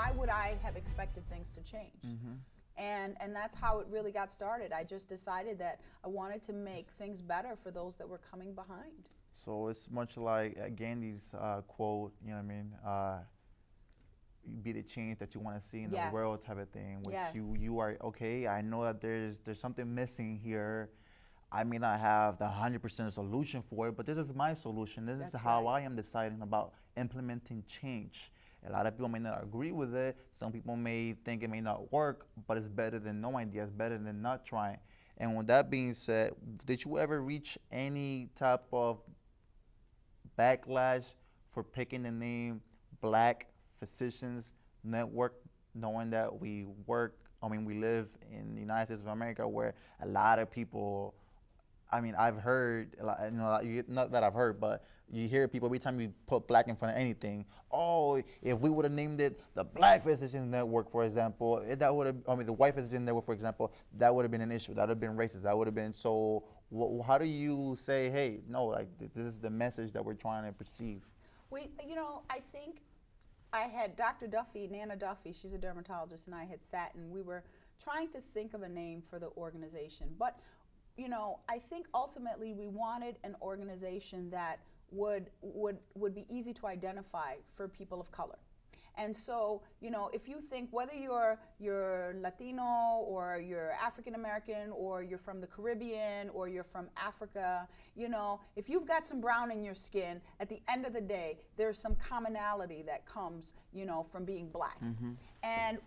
why would I have expected things to change? And that's how it really got started. I just decided that I wanted to make things better for those that were coming behind. So it's much like Gandhi's quote, you know what I mean? Be the change that you want to see in the world type of thing, which you are, okay, I know that there's something missing here. I may not have the 100% solution for it, but this is my solution. This is how I am deciding about implementing change. A lot of people may not agree with it. Some people may think it may not work, but it's better than no idea. It's better than not trying. And with that being said, did you ever reach any type of backlash for picking the name Black Physicians Network, knowing that we live in the United States of America, where a lot of people, I mean, I've heard, not that I've heard, but you hear people every time you put black in front of anything. Oh, if we would have named it the Black Physicians Network, for example, that would have, the White Physicians Network, for example, that would have been an issue. That would have been racist. That would have been, so how do you say, hey, no, like this is the message that we're trying to perceive? I think I had Dr. Duffy, Nana Duffy, she's a dermatologist, and I had sat and we were trying to think of a name for the organization. But I think ultimately we wanted an organization that would be easy to identify for people of color. And so, if you think whether you're Latino or you're African American or you're from the Caribbean or you're from Africa, if you've got some brown in your skin, at the end of the day, there's some commonality that comes, from being black. And,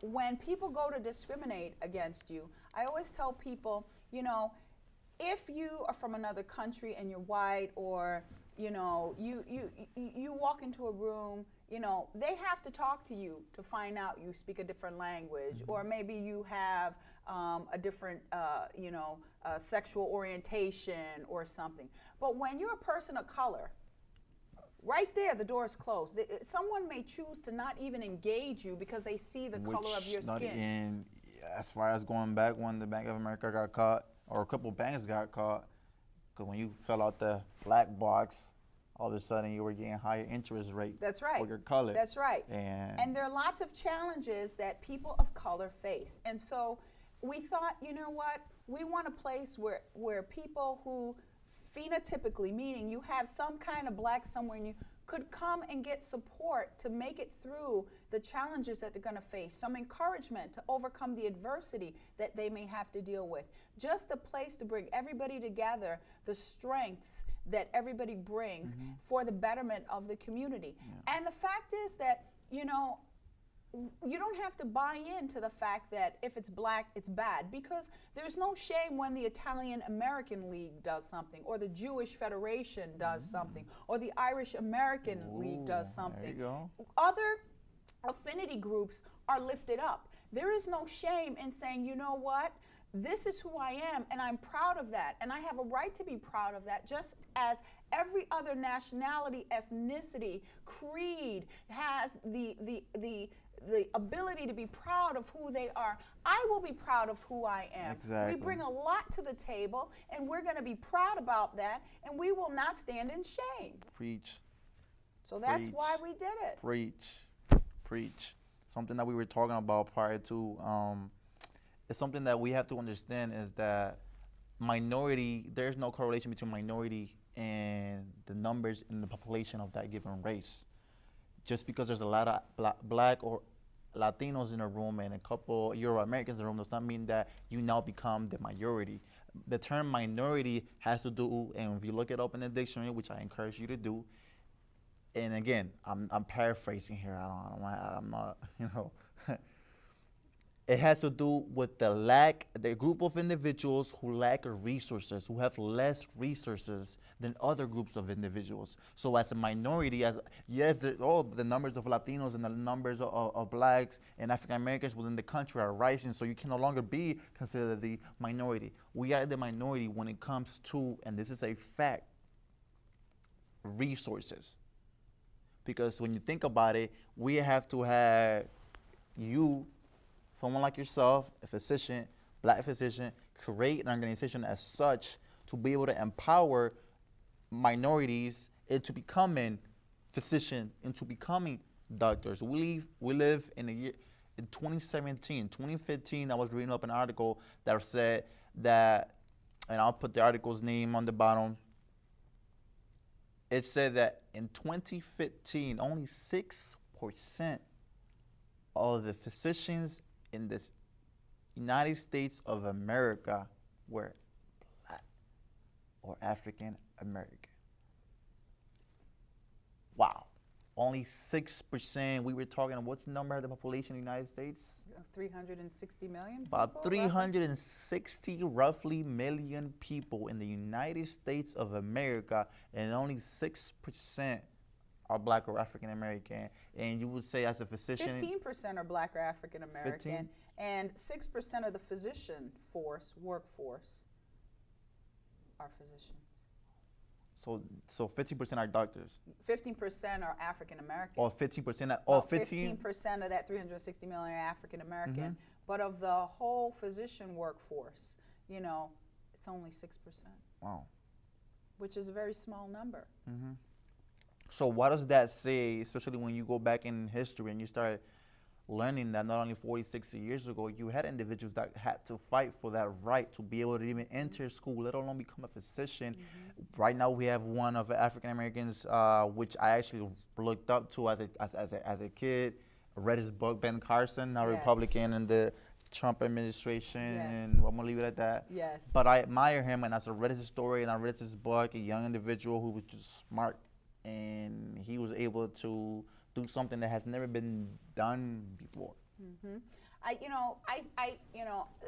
when people go to discriminate against you, I always tell people, if you are from another country and you're white, or you walk into a room, they have to talk to you to find out you speak a different language, or maybe you have a different sexual orientation or something. But when you're a person of color, right there, the door is closed. Someone may choose to not even engage you because they see the color of your skin. As far as going back when the Bank of America got caught, or a couple banks got caught, because when you fill out the black box, all of a sudden you were getting higher interest rate. That's right. For your color. That's right. And there are lots of challenges that people of color face. And so we thought, what? We want a place where people who phenotypically, meaning you have some kind of black somewhere in you, could come and get support to make it through the challenges that they're going to face, some encouragement to overcome the adversity that they may have to deal with. Just a place to bring everybody together, the strengths that everybody brings for the betterment of the community. And the fact is that, you don't have to buy into the fact that if it's black, it's bad, because there's no shame when the Italian American League does something, or the Jewish Federation does something, or the Irish American League does something. There you go. Other affinity groups are lifted up. There is no shame in saying, you know what? This is who I am, and I'm proud of that, and I have a right to be proud of that, just as every other nationality, ethnicity, creed has the ability to be proud of who they are. I will be proud of who I am. Exactly. We bring a lot to the table, and we're going to be proud about that, and we will not stand in shame. Preach. So that's why we did it. Preach. Something that we were talking about prior to, it's something that we have to understand is that there's no correlation between minority and the numbers in the population of that given race. Just because there's a lot of black or Latinos in a room and a couple Euro-Americans in a room does not mean that you now become the majority. The term minority has to do, and if you look it up in the dictionary, which I encourage you to do, and again, I'm paraphrasing here. I'm not, It has to do with the group of individuals who lack resources, who have less resources than other groups of individuals. So as a minority, the numbers of Latinos and the numbers of blacks and African Americans within the country are rising, so you can no longer be considered the minority. We are the minority when it comes to, and this is a fact, resources. Because when you think about it, we have to have someone like yourself, a physician, black physician, create an organization as such to be able to empower minorities into becoming physician, into becoming doctors. We live in a year in 2017, 2015. I was reading up an article that said that, and I'll put the article's name on the bottom. It said that in 2015, only 6% of the physicians in the United States of America were Black or African American. Wow. Only 6%. We were talking, what's the number of the population in the United States? 360 million people? About 360 roughly million people in the United States of America, and only 6% are Black or African American. And you would say, as a physician, 15% are Black or African American, and 6% of the physician workforce are physicians. So 15% are doctors. 15% are African American. Or 15%. 15% of that 360 million are African American. Mm-hmm. But of the whole physician workforce, it's only 6%. Wow. Which is a very small number. Mm-hmm. So what does that say, especially when you go back in history and you start learning that not only 40, 60 years ago, you had individuals that had to fight for that right to be able to even enter school, let alone become a physician. Mm-hmm. Right now, we have one of the African Americans, which I actually looked up to as a kid. Read his book, Ben Carson, a Republican in the Trump administration, and I'm gonna leave it at that. Yes. But I admire him, and as I read his story and I read his book, a young individual who was just smart, and he was able to do something that has never been done before. Mm-hmm.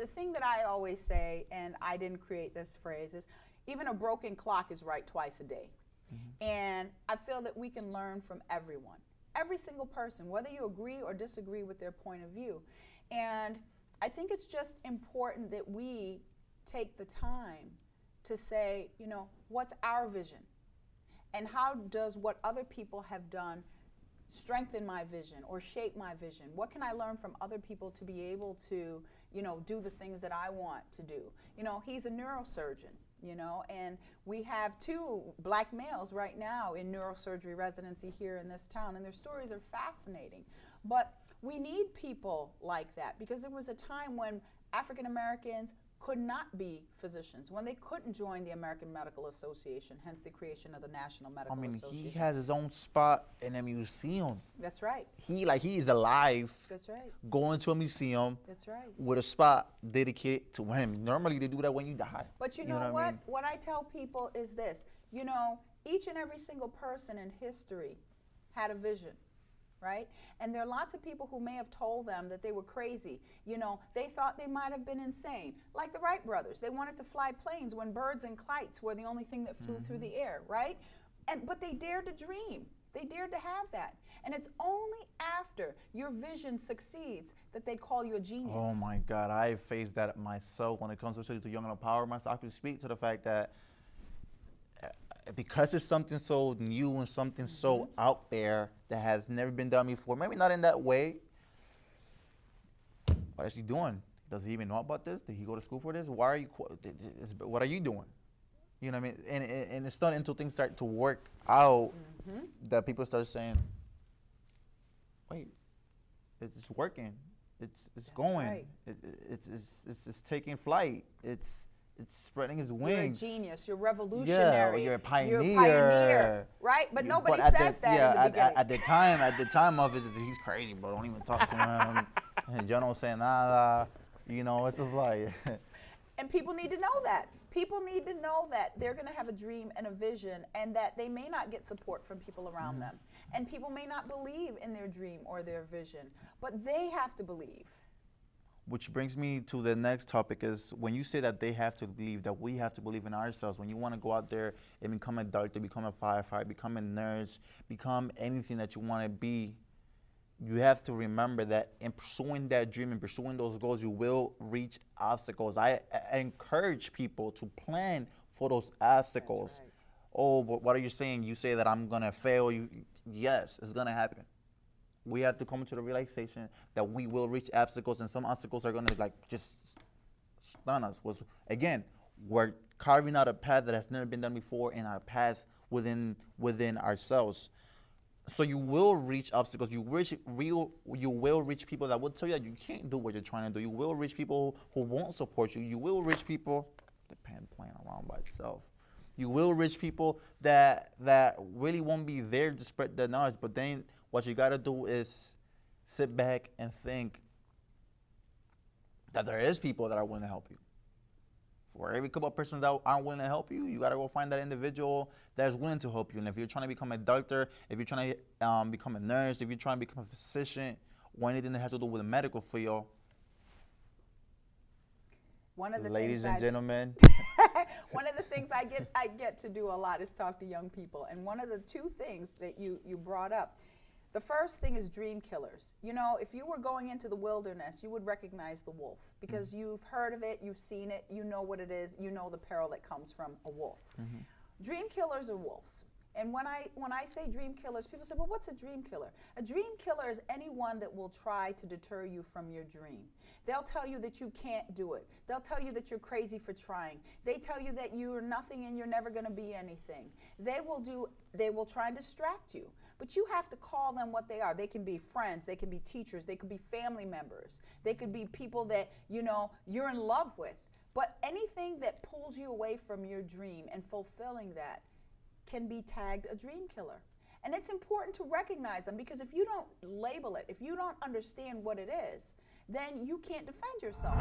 The thing that I always say, and I didn't create this phrase, is even a broken clock is right twice a day. Mm-hmm. And I feel that we can learn from everyone, every single person, whether you agree or disagree with their point of view. And I think it's just important that we take the time to say, what's our vision? And how does what other people have done strengthen my vision or shape my vision? What can I learn from other people to be able to, do the things that I want to do? He's a neurosurgeon, and we have 2 Black males right now in neurosurgery residency here in this town, and their stories are fascinating. But we need people like that, because there was a time when African Americans could not be physicians, when they couldn't join the American Medical Association, hence the creation of the National Medical Association. He has his own spot in a museum. That's right. He's alive. That's right. Going to a museum. That's right. With a spot dedicated to him. Normally they do that when you die. But you know what? I mean? What I tell people is this. Each and every single person in history had a vision. Right? And there are lots of people who may have told them that they were crazy. They thought they might have been insane. Like the Wright brothers. They wanted to fly planes when birds and kites were the only thing that flew through the air, right? But they dared to dream. They dared to have that. And it's only after your vision succeeds that they call you a genius. Oh my God, I faced that myself when it comes to young and empower myself. I can speak to the fact that because it's something so new and something so out there that has never been done before, maybe not in that way. What is he doing? Does he even know about this? Did he go to school for this? Why are you? What are you doing? You know what I mean? And it's not until things start to work out that people start saying, "Wait, it's working. It's going. Right. It's taking flight. It's spreading its wings." You're a genius. You're revolutionary. Yeah, you're a pioneer. Right? But nobody says that in the beginning. At the time of it, he's crazy, bro. Don't even talk to him. And John don't say nada. It's just like. And people need to know that. People need to know that they're going to have a dream and a vision, and that they may not get support from people around them. And people may not believe in their dream or their vision, but they have to believe. Which brings me to the next topic, is when you say that they have to believe, that we have to believe in ourselves. When you want to go out there and become a doctor, become a firefighter, become a nurse, become anything that you want to be, you have to remember that in pursuing that dream and pursuing those goals, you will reach obstacles. I encourage people to plan for those obstacles. That's right. Oh, but what are you saying? You say that I'm going to fail. Yes, it's going to happen. We have to come to the realization that we will reach obstacles, and some obstacles are going to just stun us. Again, we're carving out a path that has never been done before in our past within ourselves. So you will reach obstacles. You will reach people that will tell you that you can't do what you're trying to do. You will reach people who won't support you. You will reach people, the pen playing around by itself. You will reach people that really won't be there to spread the knowledge. But then what you gotta do is sit back and think that there is people that are willing to help you. For every couple of persons that aren't willing to help you, you gotta go find that individual that is willing to help you. And if you're trying to become a doctor, if you're trying to become a nurse, if you're trying to become a physician, or anything that has to do with the medical field, one of the ladies and gentlemen, one of the things I get to do a lot is talk to young people. And one of the two things that you brought up, the first thing is dream killers. You know, if you were going into the wilderness, you would recognize the wolf because you've heard of it, you've seen it, you know what it is, you know the peril that comes from a wolf. Dream killers are wolves. And when I say dream killers, people say, well, what's a dream killer? A dream killer is anyone that will try to deter you from your dream. They'll tell you that you can't do it. They'll tell you that you're crazy for trying. They tell you that you are nothing and you're never going to be anything. They will try and distract you. But you have to call them what they are. They can be friends, they can be teachers, they could be family members. They could be people that, you know, you're in love with. But anything that pulls you away from your dream and fulfilling that can be tagged a dream killer. And it's important to recognize them because if you don't label it, if you don't understand what it is, then you can't defend yourself.